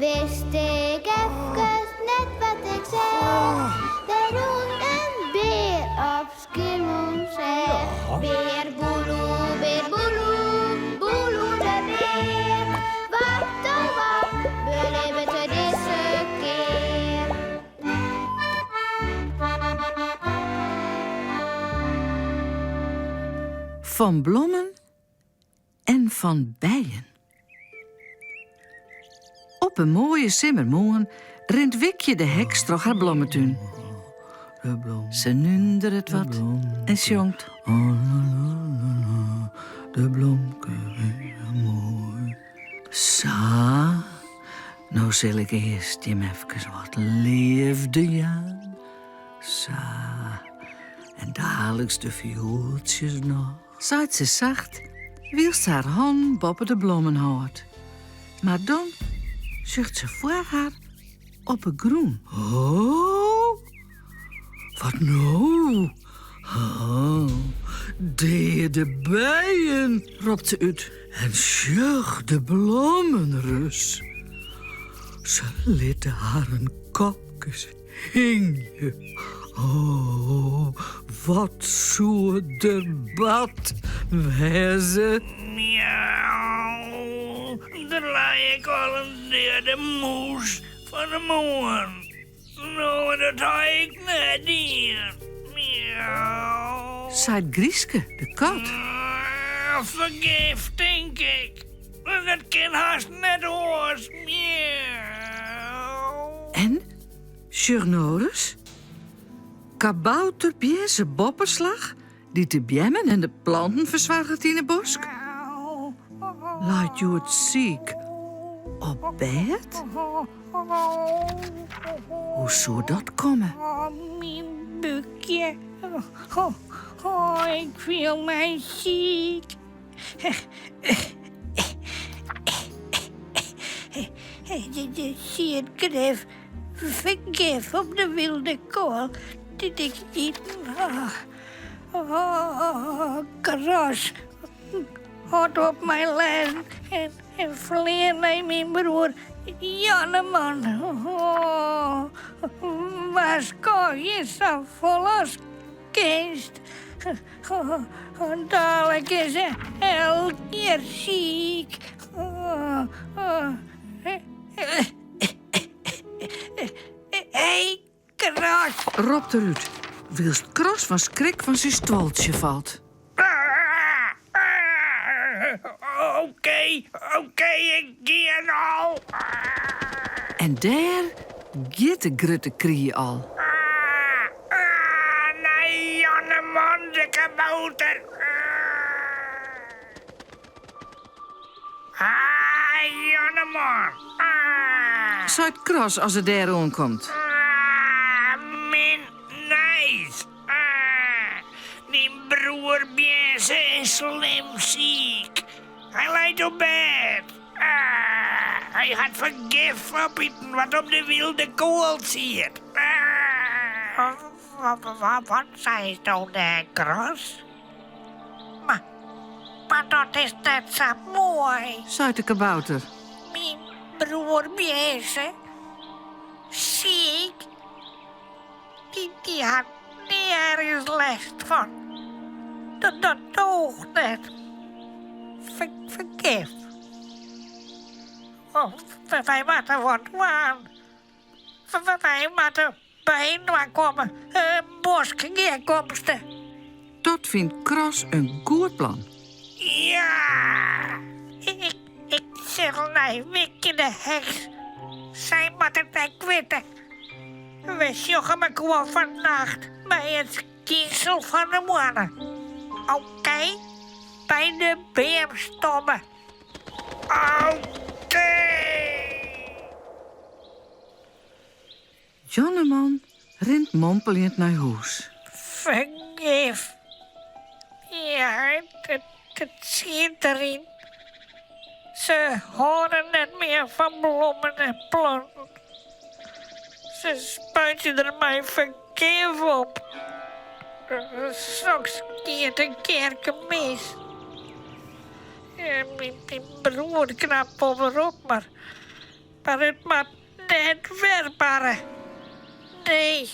Wist ik even net wat ik zeg. Er roept een beer op Skiermond zeg. Beer boeloe, boeloe de beer. Wat oh wat, beleven we deze keer. Van bloemen en van bijen. Op een mooie simmermorgen rent Wikje de heks door haar blommentuin. Ze nundert het wat en zongt. De blomke weer mooi. Zo, nou zal ik eerst hem even wat liefde aan. Zo, en dadelijk de viooltjes nog. Zaait ze zacht, wiel ze haar hand boven de bloemen houdt. Maar dan zucht ze voor haar op een groen. Oh, wat nou? Oh, de bijen, roept ze uit. En zucht de bloemenrus. Ze liet haar een kopjes hingen. Oh, wat zo'n debat wezen. Miauw, daar lijk ik al een de moes van de morgen. Nou, dat ga ik net hier. Miauw. Zei Grieske, de kat. Vergif, denk ik. Dat kan haast net hoors. Miauw. En, Sjurnorus, kabouter Bjeze bopperslag, die te bjemmen en de planten verzwagert in het bosk. Laat je het ziek op bed? Hoe zou dat komen? Oh, mijn buikje. Ik voel mij ziek. Je ziet grif, vergif op de wilde kool. Die ik niet. Kras. Hot op mijn lijn. En verleer naar mijn broer Janneman. Was kon je zo vol als kist. Dadelijk is hij elke keer ziek. Hey, Kras. Ropt eruit, wilst Kras van schrik van zijn stwaltje valt. Oké, ik ga al. En daar gaat de grutte krie al. Nee, Janneman, de kabouter. Janneman. Zuid Kras als het daar aankomt. Min nice. Die broer Bjeze is slim ziek. Hij lijkt op bed. Hij had vergif opeten wat op de wilde kool zit. Wat zei je nou, Kras? Maar dat is net zo mooi. Zuid de kabouter. Mijn broer Bjeze, ziek, die had nergens last van. Dat doogt net. Vergif. Oh, wij moeten wat waan. Wij moeten bijeen komen. Bosgeerkomsten. Dat vindt Kras een goed plan. Ja, ik zeg naar Wikje de heks. Zij moet het niet weten. We zoeken me gewoon vannacht bij het kiesel van de mannen. Oké? Bij de beemstommen. Oké. Janneman rent mompelend naar huis. Vergif. Ja, het zit erin. Ze horen niet meer van bloemen en planten. Ze spuiten er mij vergif op. Straks keert een kerken mis. Mijn broer knapt op, maar maar het moet net weerbare. Nee.